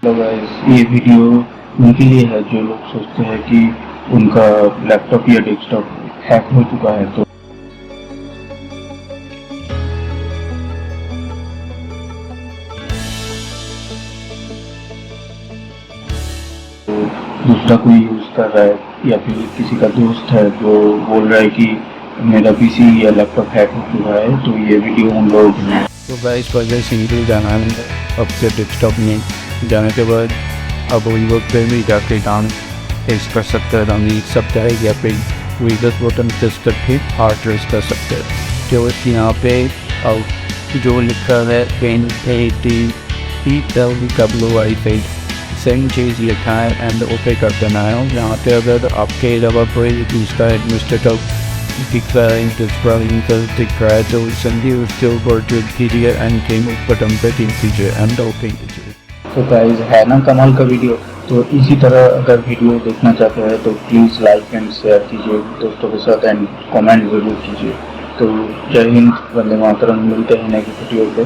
Hello guys, ये video उनके लिए है जो लोग सोचते हैं कि उनका लैपटॉप या डेस्कटॉप हैक हो चुका है। तो दूसरा कोई यूज़ कर रहा है या फिर किसी का दोस्त है जो बोल रहा है कि मेरा पीसी या लैपटॉप हैक हो चुका है, तो ये वीडियो उन लोगों के लिए। तो गाइस पहले सिंपल जाना है अपने डेस्कटॉप में। जाने के बाद अब विंडोज पे भी जाके डाउन टेस्ट कर सकते हैं, डाउन लिख सकता है या फिर विंडोज बटन प्रेस करके हार्ड रेस कर सकते हैं। जो यहाँ पे और जो लिखा है पेन ATPWI सेम चीज़ लिखा है एंड ओके कर देना है। यहाँ पे अगर आपके अलावा कोई दूसरा एडमिनिस्ट्रेटर दिख रहा है, दिख रहा है तो जल्दी उसके ऊपर क्लिक कीजिए एंड गेम बटन पे क्लिक कीजिए एंड ओके कीजिए। तो गाइस, है ना कमाल का वीडियो। तो इसी तरह अगर वीडियो देखना चाहते हैं तो प्लीज़ लाइक एंड शेयर कीजिए दोस्तों के साथ एंड कमेंट जरूर कीजिए। तो जय हिंद, वंदे मातरम। मिलते हैं नेक्स्ट वीडियो पे।